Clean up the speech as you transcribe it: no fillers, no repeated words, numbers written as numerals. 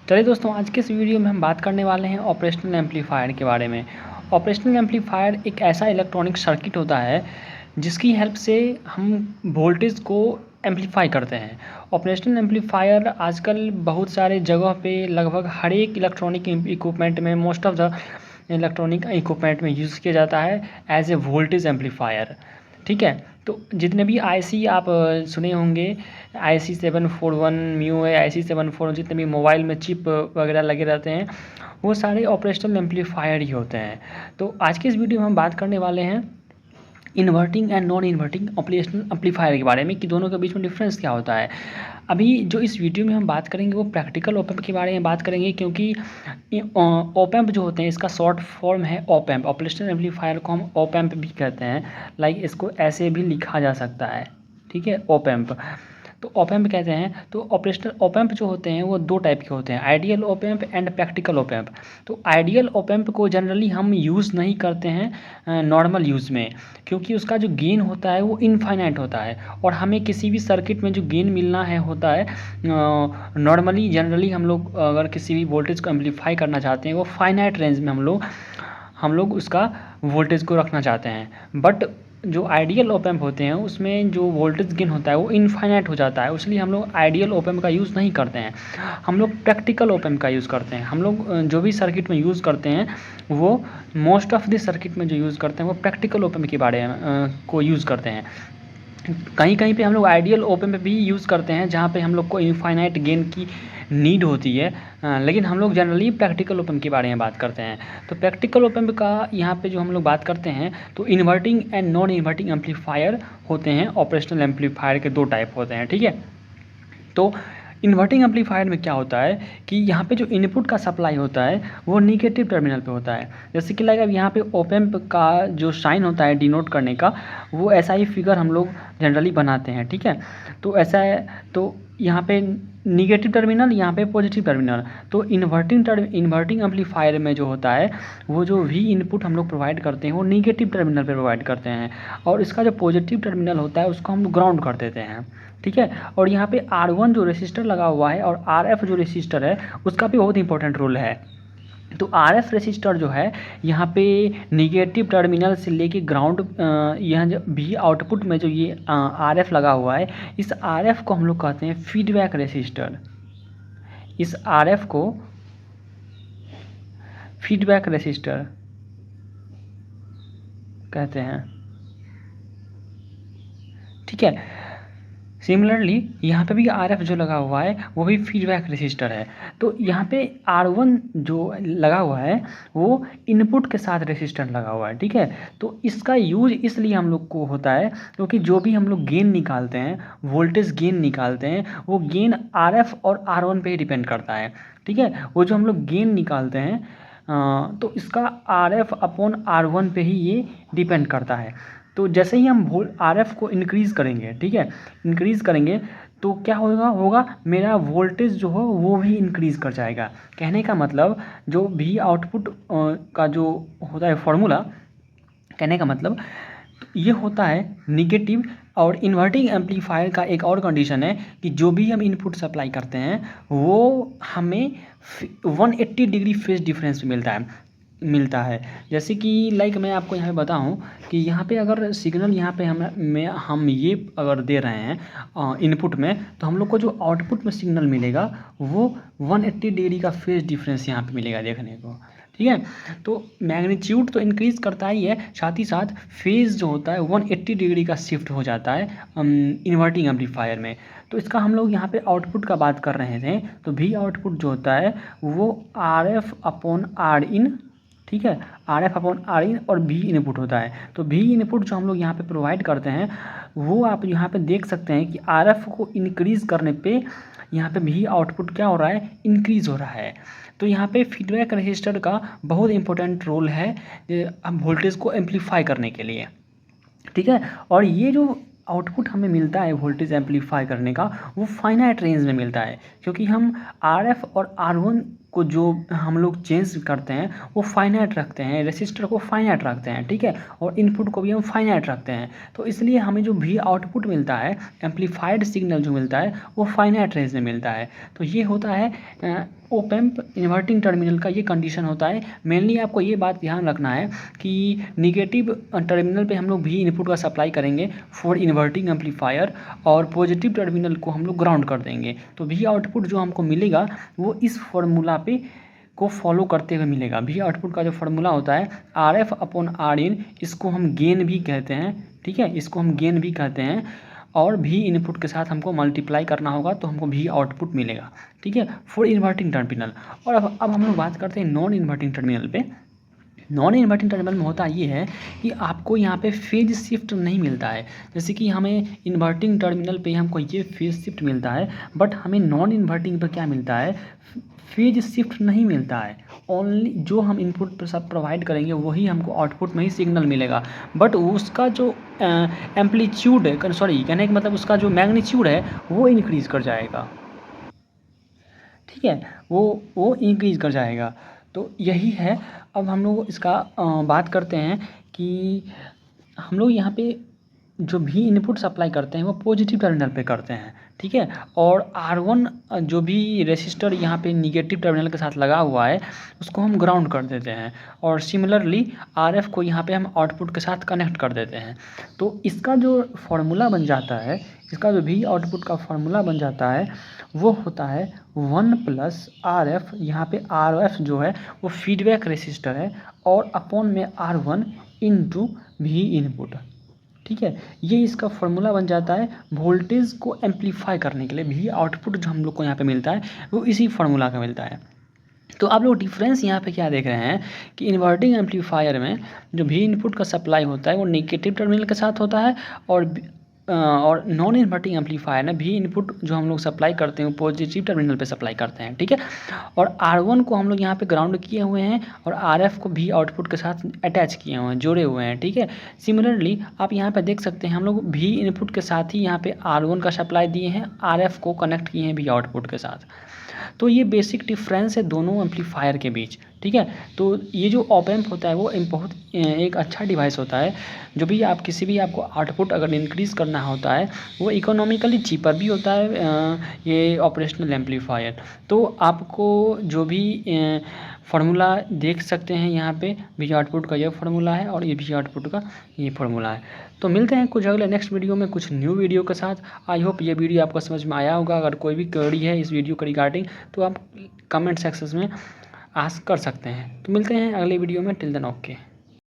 चलिए दोस्तों, आज के इस वीडियो में हम बात करने वाले हैं ऑपरेशनल एम्पलीफायर के बारे में। ऑपरेशनल एम्पलीफायर एक ऐसा इलेक्ट्रॉनिक सर्किट होता है जिसकी हेल्प से हम वोल्टेज को एम्पलीफाई करते हैं। ऑपरेशनल एम्पलीफायर आजकल बहुत सारे जगह पे लगभग हर एक इलेक्ट्रॉनिक इक्विपमेंट में, most of the electronic equipment में यूज़ किया जाता है एज ए वोल्टेज एम्पलीफायर। ठीक है, तो जितने भी आईसी आप सुने होंगे, IC 741 म्यू है, IC 74, जितने भी मोबाइल में चिप वगैरह लगे रहते हैं, वो सारे ऑपरेशनल एम्पलीफायर ही होते हैं। तो आज के इस वीडियो में हम बात करने वाले हैं inverting and non inverting operational amplifier के बारे में कि दोनों के बीच में डिफरेंस क्या होता है। अभी जो इस वीडियो में हम बात करेंगे वो प्रैक्टिकल ओप एम्प के बारे में बात करेंगे, क्योंकि ओप एम्प जो होते हैं इसका शॉर्ट फॉर्म है ओप एम्प। ऑपरेशनल एम्पलीफायर को हम ओप एम्प भी कहते हैं, लाइक इसको ऐसे भी लिखा जा सकता है। ठीक है, ओप एम्प तो ओप एम्प कहते हैं। तो ऑपरेशनल ओप एम्प जो होते हैं वो दो टाइप के होते हैं, ideal op amp and practical op amp. तो आइडियल ओप एम्प को जनरली हम यूज़ नहीं करते हैं नॉर्मल यूज़ में, क्योंकि उसका जो गेन होता है वो इनफाइनाइट होता है, और हमें किसी भी सर्किट में जो गेन मिलना है होता है नॉर्मली, जनरली हम लोग अगर किसी भी वोल्टेज को एम्पलीफाई करना चाहते हैं वो फाइनाइट रेंज में हम लोग उसका वोल्टेज को रखना चाहते हैं। बट जो आइडियल ओप एम्प होते हैं उसमें जो वोल्टेज गेन होता है वो इनफाइनाइट हो जाता है, इसलिए हम लोग आइडियल ओप एम्प का यूज़ नहीं करते हैं, हम लोग प्रैक्टिकल ओप एम्प का यूज़ करते हैं। हम लोग जो भी सर्किट में यूज़ करते हैं वो मोस्ट ऑफ द सर्किट में जो यूज़ करते हैं वो प्रैक्टिकल ओप एम्प के बारे में को यूज़ करते हैं। कहीं कहीं पे हम लोग आइडियल ओप एम्प भी यूज़ करते हैं जहाँ पे हम लोग को इनफाइनाइट गेन की नीड होती है, लेकिन हम लोग जनरली प्रैक्टिकल ओप एम्प के बारे में बात करते हैं। तो प्रैक्टिकल ओप एम्प का यहाँ पे जो हम लोग बात करते हैं, तो inverting and non inverting amplifier होते हैं। ऑपरेशनल एम्पलीफायर के दो टाइप होते हैं। ठीक है, तो इन्वर्टिंग एम्पलीफायर में क्या होता है कि यहाँ पे जो इनपुट का सप्लाई होता है वो निगेटिव टर्मिनल पे होता है। जैसे कि लाइक अब यहाँ पे ओप एम्प का जो साइन होता है डिनोट करने का, वो ऐसा ही फिगर हम लोग जनरली बनाते हैं। ठीक है, तो ऐसा है, तो यहाँ पे निगेटिव टर्मिनल, यहाँ पे पॉजिटिव टर्मिनल। तो इन्वर्टिंग एम्पलीफायर में जो होता है वो जो भी इनपुट हम लोग प्रोवाइड करते हैं वो निगेटिव टर्मिनल पे प्रोवाइड करते हैं, और इसका जो पॉजिटिव टर्मिनल होता है उसको हम लोग ग्राउंड कर देते हैं। ठीक है, और यहाँ पे R1 जो रेसिस्टर लगा हुआ है और RF जो रेसिस्टर है उसका भी बहुत इंपॉर्टेंट रोल है। तो RF रेसिस्टर जो है यहाँ पे निगेटिव टर्मिनल से लेके ग्राउंड, यह जो भी आउटपुट में जो ये RF लगा हुआ है, इस RF को हम लोग कहते हैं फीडबैक रेसिस्टर। इस RF को फीडबैक रेसिस्टर कहते हैं। ठीक है, सिमिलरली यहाँ पे भी RF जो लगा हुआ है वो भी फीडबैक रेसिस्टर है। तो यहाँ पे R1 जो लगा हुआ है वो इनपुट के साथ रेसिस्टर लगा हुआ है। ठीक है, तो इसका यूज इसलिए हम लोग को होता है क्योंकि जो भी हम लोग गेन निकालते हैं, वोल्टेज गेन निकालते हैं, वो गेन RF और R1 पे ही डिपेंड करता है। ठीक है, वो जो हम लोग गेन निकालते हैं तो इसका RF अपॉन R1 पे ही ये डिपेंड करता है। तो जैसे ही हम RF को इंक्रीज़ करेंगे, ठीक है, इंक्रीज़ करेंगे तो क्या होगा मेरा वोल्टेज जो हो वो भी इंक्रीज़ कर जाएगा। कहने का मतलब जो भी आउटपुट का जो होता है फॉर्मूला, कहने का मतलब ये होता है निगेटिव। और इन्वर्टिंग एम्पलीफायर का एक और कंडीशन है कि जो भी हम इनपुट सप्लाई करते हैं वो हमें 180 डिग्री फेज डिफरेंस मिलता है। जैसे कि लाइक मैं आपको यहाँ पे बताऊँ कि यहाँ पे अगर सिग्नल यहाँ पे हम ये अगर दे रहे हैं इनपुट में, तो हम लोग को जो आउटपुट में सिग्नल मिलेगा वो 180 डिग्री का फेज डिफरेंस यहाँ पे मिलेगा देखने को। ठीक है, तो मैग्नीट्यूड तो इंक्रीज़ करता ही है, साथ ही साथ फेज़ जो होता है 180 डिग्री का शिफ्ट हो जाता है इन्वर्टिंग एम्पलीफायर में। तो इसका हम लोग यहाँ पे आउटपुट का बात कर रहे थे, तो भी आउटपुट जो होता है वो RF अपॉन R इन, ठीक है, RF अपॉन R इन और भी इनपुट होता है। तो भी इनपुट जो हम लोग यहाँ पे प्रोवाइड करते हैं वो आप यहाँ पे देख सकते हैं कि RF को इंक्रीज़ करने पे यहाँ पे भी आउटपुट क्या हो रहा है, इंक्रीज़ हो रहा है। तो यहाँ पे फीडबैक रजिस्टर का बहुत इंपॉर्टेंट रोल है वोल्टेज को एम्पलीफाई करने के लिए। ठीक है, और ये जो आउटपुट हमें मिलता है वोल्टेज एम्पलीफाई करने का वो फाइनाइट रेंज में मिलता है, क्योंकि हम RF और R1 को जो हम लोग चेंज करते हैं वो फाइनाइट रखते हैं, रेसिस्टर को फाइनाइट रखते हैं, ठीक है, और इनपुट को भी हम फाइनाइट रखते हैं। तो इसलिए हमें जो भी आउटपुट मिलता है, एम्पलीफाइड सिग्नल जो मिलता है वो फाइनाइट रेंज में मिलता है। तो ये होता है ओप एम्प इन्वर्टिंग टर्मिनल का ये कंडीशन होता है। मेनली आपको ये बात ध्यान रखना है कि निगेटिव टर्मिनल पे हम लोग भी इनपुट का सप्लाई करेंगे फॉर इन्वर्टिंग एम्पलीफायर, और पॉजिटिव टर्मिनल को हम लोग ग्राउंड कर देंगे। तो भी आउटपुट जो हमको मिलेगा वो इस फॉर्मूला पे को फॉलो करते हुए मिलेगा। भी आउटपुट का जो फार्मूला होता है RF/Rin, इसको हम गेन भी कहते हैं, ठीक है, इसको हम गेन भी कहते हैं, और भी इनपुट के साथ हमको मल्टीप्लाई करना होगा तो हमको भी आउटपुट मिलेगा, ठीक है, फॉर इन्वर्टिंग टर्मिनल। और अब हम लोग बात करते हैं नॉन इन्वर्टिंग टर्मिनल पे। नॉन इन्वर्टिंग टर्मिनल में होता ये है कि आपको यहाँ पे फेज शिफ्ट नहीं मिलता है। जैसे कि हमें इन्वर्टिंग टर्मिनल पे हमको ये फेज शिफ्ट मिलता है, बट हमें नॉन इन्वर्टिंग पर क्या मिलता है, फेज शिफ्ट नहीं मिलता है। ओनली जो हम इनपुट पर सब प्रोवाइड करेंगे वही हमको आउटपुट में ही सिग्नल मिलेगा, बट उसका जो एम्पलीट्यूड है, सॉरी कहने का मतलब उसका जो मैग्नीट्यूड है वो इंक्रीज़ कर जाएगा, ठीक है, वो इंक्रीज़ कर जाएगा। तो यही है। अब हम लोग इसका बात करते हैं कि हम लोग यहाँ पे जो भी इनपुट सप्लाई करते हैं वो पॉजिटिव टर्मिनल पे करते हैं, ठीक है, और R1 जो भी रेसिस्टर यहाँ पे निगेटिव टर्मिनल के साथ लगा हुआ है उसको हम ग्राउंड कर देते हैं, और सिमिलरली RF को यहाँ पे हम आउटपुट के साथ कनेक्ट कर देते हैं। तो इसका जो फार्मूला बन जाता है, इसका जो भी आउटपुट का फार्मूला बन जाता है वो होता है 1 + RF। यहाँ पे RF जो है वो फीडबैक रेसिस्टर है, और अपॉन में R1 × भी इनपुट, ठीक है, ये इसका फार्मूला बन जाता है वोल्टेज को एम्पलीफाई करने के लिए। भी आउटपुट जो हम लोग को यहाँ पे मिलता है वो इसी फार्मूला का मिलता है। तो आप लोग डिफरेंस यहाँ पे क्या देख रहे हैं कि इन्वर्टिंग एम्पलीफायर में जो भी इनपुट का सप्लाई होता है वो नेगेटिव टर्मिनल के साथ होता है, और नॉन इन्वर्टिंग एम्पलीफायर में भी इनपुट जो हम लोग सप्लाई करते हैं वो पॉजिटिव टर्मिनल पे सप्लाई करते हैं, ठीक है, और R1 को हम लोग यहाँ पे ग्राउंड किए हुए हैं, और RF को भी आउटपुट के साथ अटैच किए हुए हैं, जोड़े हुए हैं, ठीक है। सिमिलरली आप यहाँ पे देख सकते हैं हम लोग भी इनपुट के साथ ही यहाँ पे R1 का सप्लाई दिए हैं, RF को कनेक्ट किए हैं भी आउटपुट के साथ। तो ये बेसिक डिफरेंस है दोनों एम्पलीफायर के बीच, ठीक है। तो ये जो ऑप एम्प होता है वो बहुत एक अच्छा डिवाइस होता है। जो भी आप किसी भी आपको आउटपुट अगर इंक्रीज़ करना होता है वो इकोनॉमिकली चीपर भी होता है ये ऑपरेशनल एम्पलीफायर। तो आपको जो भी फार्मूला देख सकते हैं यहाँ पे, भी आउटपुट का ये फार्मूला है और ये भी आउटपुट का ये फार्मूला है। तो मिलते हैं कुछ अगले नेक्स्ट वीडियो में कुछ न्यू वीडियो के साथ। आई होप ये वीडियो आपको समझ में आया होगा। अगर कोई भी क्वेरी है इस वीडियो के रिगार्डिंग तो आप कमेंट सेक्शन में आस्क कर सकते हैं। तो मिलते हैं अगले वीडियो में। Till then okay.